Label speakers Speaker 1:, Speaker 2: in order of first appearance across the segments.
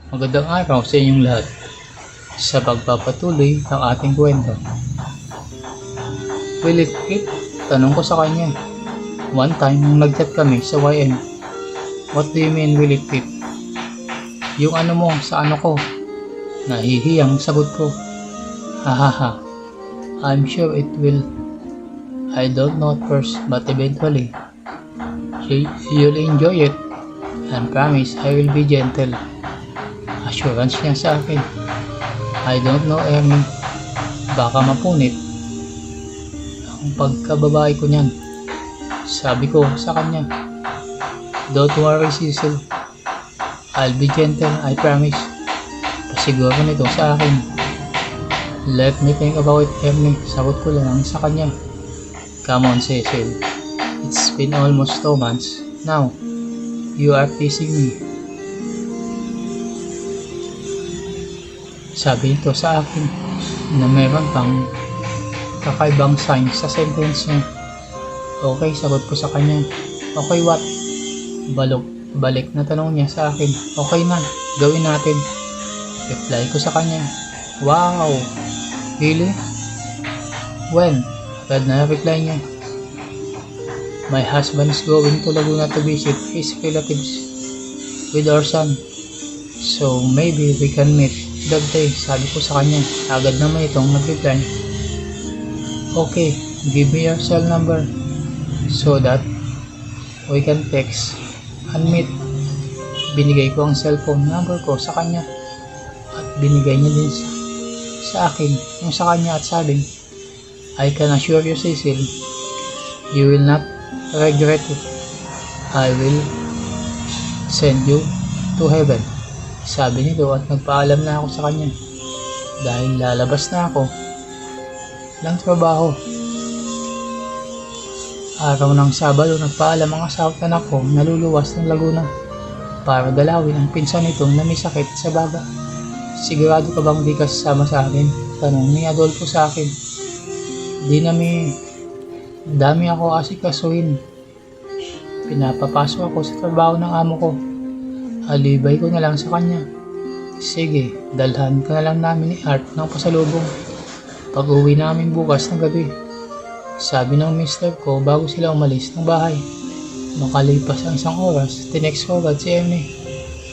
Speaker 1: Magandang araw sa inyong lahat. Sa pagpapatuloy ng ating kwento, will it fit? Tanong ko sa kanya. One time nung nag-chat kami sa YM. What do you mean will it fit? Yung ano mo sa ano ko. Nahihiyang sagot ko. Hahaha. I'm sure it will. I don't know at first but eventually you'll enjoy it. And promise I will be gentle. Assurance niya sa akin. I don't know, Ernie. Baka mapunit ang pagkababae ko niyan. Sabi ko sa kanya, don't worry, Cecil. I'll be gentle, I promise. Pasiguro nito sa akin. Let me think about it, Ernie. Sagot ko lang sa kanya. Come on, Cecil. It's been almost 2 months. Now, you are teasing me. Sabi nito sa akin na meron pang kakaibang sign sa sentence niya. Okay, sagot ko sa kanya. Okay, what? Balik na tanong niya sa akin. Okay na, gawin natin. Reply ko sa kanya. Wow! Really? When? Agad na reply niya. My husband is going to Laguna to visit his relatives with our son. So maybe we can meet that day, sabi ko sa kanya. Agad naman itong nag-reply. Okay, give me your cell number so that we can text and meet. Binigay ko ang cellphone number ko sa kanya at binigay niya din sa akin yung sa kanya at sabi, I can assure you, Cecil, you will not regret it. I will send you to heaven. Sabi nito at nagpaalam na ako sa kanya dahil lalabas na ako ng trabaho. Araw ng Sabado, nagpaalam ang asawa't anak ko na luluwas ng Laguna para dalawin ang pinsan nito na may sakit sa baga. Sigurado ka bang di ka sasama sa akin? Tanong ni Adolfo sa akin. Dami ako asikasuhin. Pinapapasok ako sa trabaho ng amo ko. Alibay ko na lang sa kanya. Sige, dalhan ka na lang namin ni Art ng pasalubong pag uwi namin bukas ng gabi. Sabi ng mister ko bago sila umalis ng bahay. Makalipas ang 1 oras, tinext ko agad si Ernie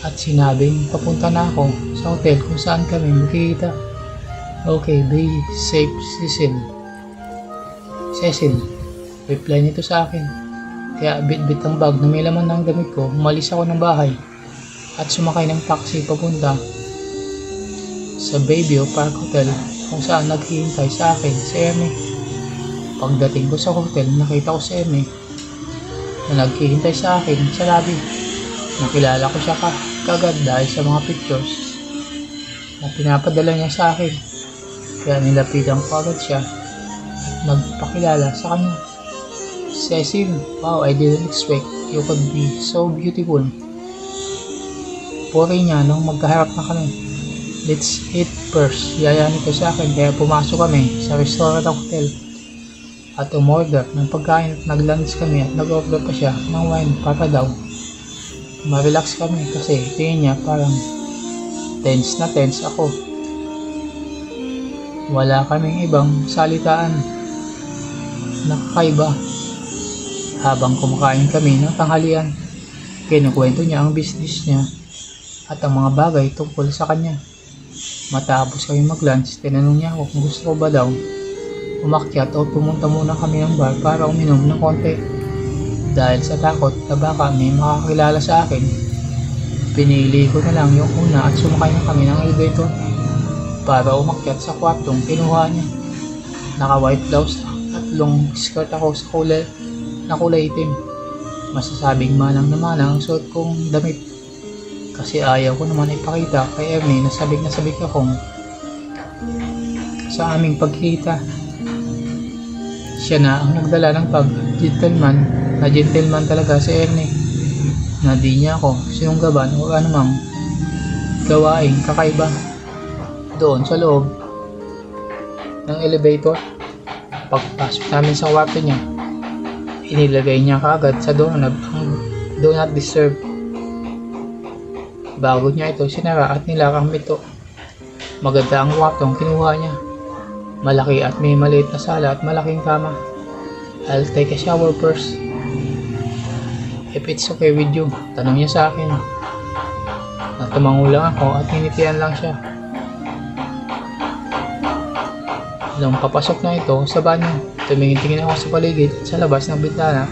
Speaker 1: at sinabing papunta na ako sa hotel kung saan kami magkikita. Okay, be safe, Cecil. Reply nito sa akin. Kaya bit-bit ang bag na may laman ng damit ko, umalis ako ng bahay at sumakay ng taxi papunta sa Bayview Park Hotel kung saan naghihintay sa akin si Ernie. Pagdating ko sa hotel, nakita ko si Ernie na naghihintay sa akin sa lobby. Nakilala ko siya kagad dahil sa mga pictures na pinapadala niya sa akin. Kaya nilapitan ko agad siya at nagpakilala sa kanya. Cecil, wow, I didn't expect you could be so beautiful. Puri niya nung magkaharap na kami. Let's eat first. Yaya nito sa akin kaya pumasok kami sa restaurant ng hotel at umorder ng pagkain at nag-lunch kami at nag-order pa siya ng wine para daw ma-relax kami kasi tingin niya parang tense na tense ako. Wala kaming ibang salitaan na kakaiba. Habang kumakain kami ng tanghalian, kinukwento niya ang business niya at ang mga bagay tungkol sa kanya. Matapos kami mag-lunch, tinanong niya ako kung gusto ko ba daw umakyat o pumunta muna kami ng bar para uminom ng konti. Dahil sa takot na baka may makakilala sa akin, pinili ko na lang yung una at sumakay na kami ng elevator para umakyat sa kwartong kinuha niya. Naka white blouse at long skirt ako sa kulay itim. Masasabing manang na manang ang suot kong damit kasi ayaw ko naman ipakita kay Ernie na sabik akong sa aming pagkita. Siya na ang nagdala ng gentleman talaga si Ernie na di niya ako sinunggaban o anumang gawaing kakaiba. Doon sa loob ng elevator, pagpasok namin sa kwarto niya, inilagay niya kaagad sa do not disturb Bago niya ito sinara at nilarang ito. Maganda ang kwartong kinuha niya. Malaki at may maliit na sala at malaking kama. I'll take a shower first. If it's okay with you, tanong niya sa akin. Natumango lang ako at hinitian lang siya. Nung papasok na ito sa banyo, tumingin-tingin ako sa paligid at sa labas ng bintana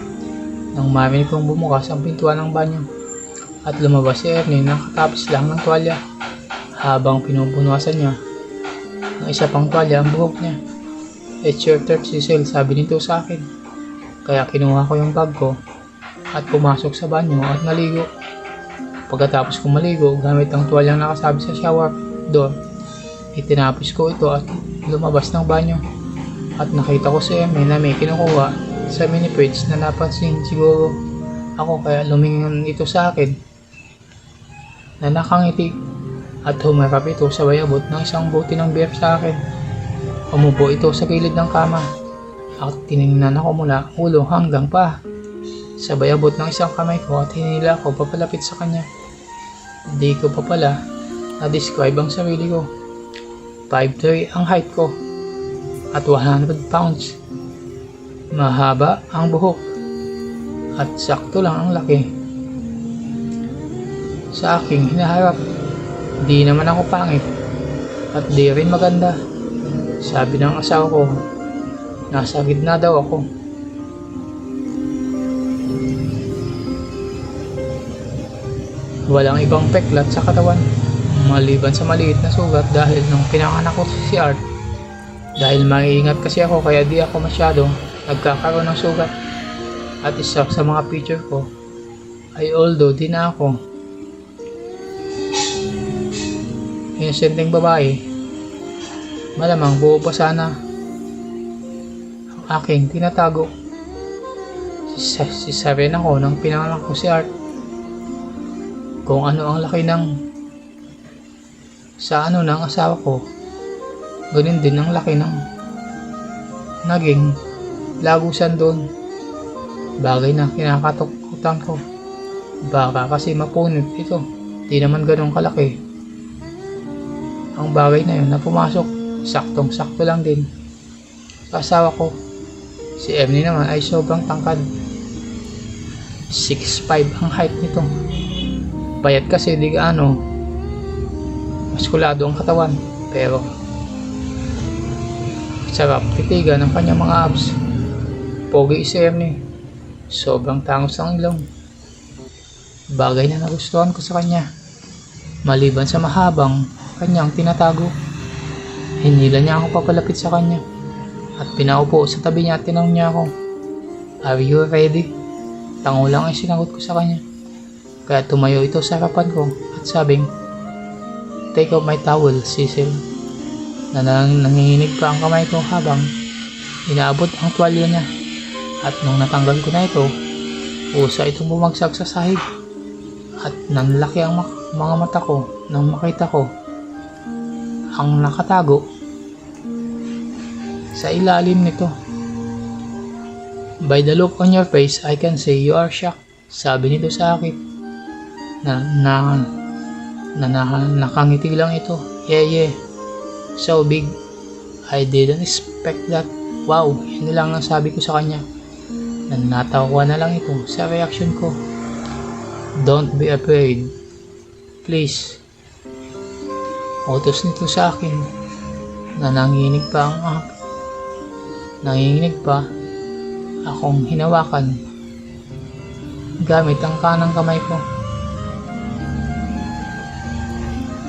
Speaker 1: nang marinig kong bumukas ang pintuan ng banyo at lumabas si Ernie nang katapos lang ng tuwalya. Habang pinupunasan niya ng isa pang tuwalya ang buhok niya. It's your turn, Cecil, sabi nito sa akin. Kaya kinuha ko yung bag ko at pumasok sa banyo at naligo. Pagkatapos kong maligo gamit ang tuwalyang nakasabi sa shower door, itinapos ko ito at lumabas ng banyo. At nakita ko si Emmy na may kinukuha sa mini fridge na napansin siguro ako kaya lumingin ito sa akin na nakangiti. At humarap ito sa bayabot ng isang bote ng beer sa akin. Umupo ito sa gilid ng kama at tiningnan ako mula ulo hanggang pa. Sa bayabot ng isang kamay ko at hinila ko papalapit sa kanya. Hindi ko pa pala na-describe ang sarili ko. 5'3" ang height ko at 100 pounds. Mahaba ang buhok at sakto lang ang laki. Sa aking hinaharap, di naman ako pangit at di rin maganda. Sabi ng asawa ko, nasa gitna daw ako. Walang ibang peklat sa katawan maliban sa maliit na sugat dahil nung pinanganak ko si Art. Dahil maiingat kasi ako kaya di ako masyado nagkakaroon ng sugat. At isa sa mga picture ko ay although di na ako inosenteng babae, malamang buo pa sana ang aking tinatago. Si Saren ako nang pinanganak ko si Art. Kung ano ang laki ng sa ano ng asawa ko, ganun din ang laki ng naging lagusan doon. Bagay na kinakatakutan ko. Baka kasi mapunit ito, di naman ganun kalaki. Ang bagay na yun na pumasok, saktong-sakto lang din. Sa asawa ko, si Emily naman ay sobrang tangkad. 6'5" ang height nito. Payat kasi di gaano maskulado ang katawan, pero sarap titigan ng kanyang mga abs. Pogi si Emily, sobrang tangos ang ilong. Bagay na nagustuhan ko sa kanya. Maliban sa mahabang kanyang tinatago, hinila niya ako papalapit sa kanya at pinaupo sa tabi niya at tinanong niya ako, "Are you ready?" Tango lang ay sinagot ko sa kanya. Kaya tumayo ito sa harapan ko at sabing, "Take off my towel, Cecil." Nanginginig pa ang kamay ko habang inaabot ang tuwalya niya. At nung natanggal ko na ito, usa itong bumagsak sa sahig. At nanlaki ang mga mata ko nang makita ko ang nakatago sa ilalim nito. "By the look on your face, I can say you are shocked," sabi nito sa akin. Nakangiti lang ito. Yeah. So big. I didn't expect that. Wow, yun lang ang sabi ko sa kanya. Natawa na lang ito sa reaction ko. "Don't be afraid. Please." Utos nito sa akin na nanginginig pa akong hinawakan gamit ang kanang kamay ko.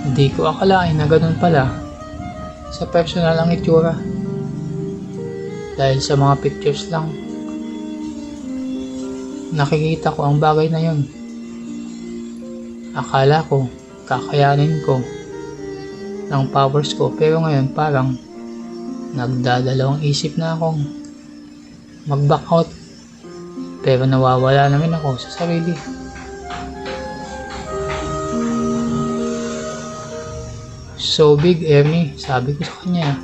Speaker 1: Hindi ko akalain na ganun pala sa personal ang itsura. Dahil sa mga pictures lang nakikita ko ang bagay na yun. Akala ko kakayanin ko ng powers ko, pero ngayon parang nagdadalawang isip na akong mag-back out, pero nawawala namin ako sa sarili. "So big, Ernie," sabi ko sa kanya.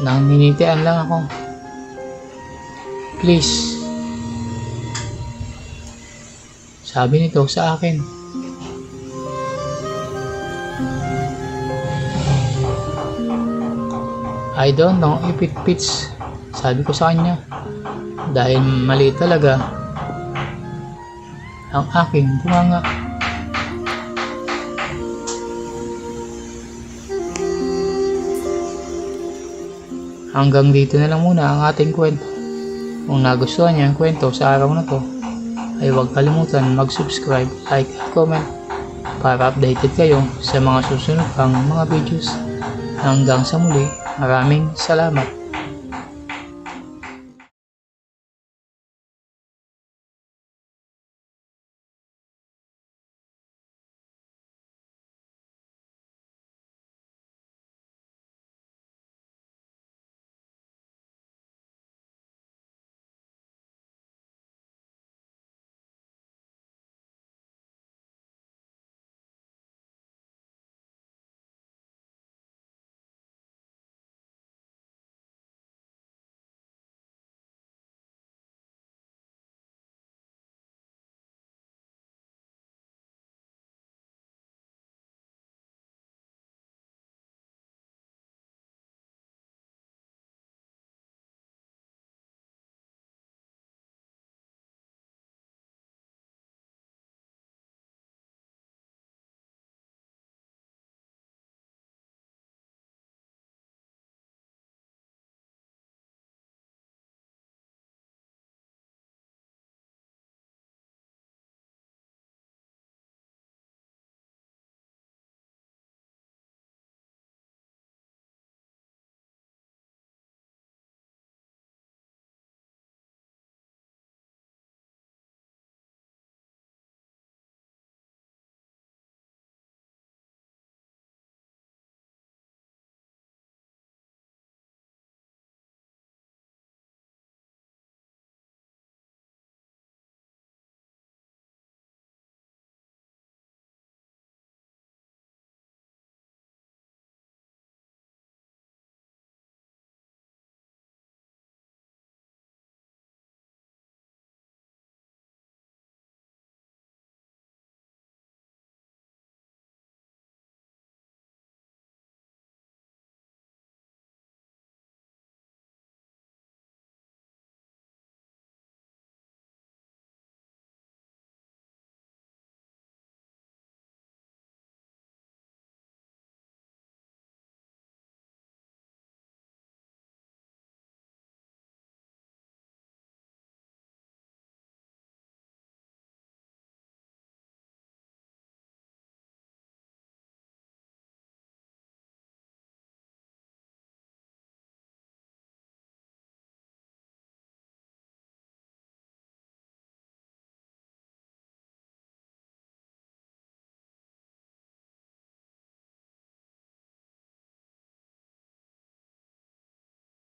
Speaker 1: Nanginitian lang ako. "Please," sabi nito sa akin. I don't know if it fits, sabi ko sa kanya, dahil mali talaga ang aking bunganga. Hanggang dito na lang muna ang ating kwento. Kung nagustuhan niyo ang kwento sa araw na to, ay huwag kalimutan mag-subscribe, like, comment para updated kayo sa mga susunod pang mga videos. Hanggang sa muli, maraming salamat.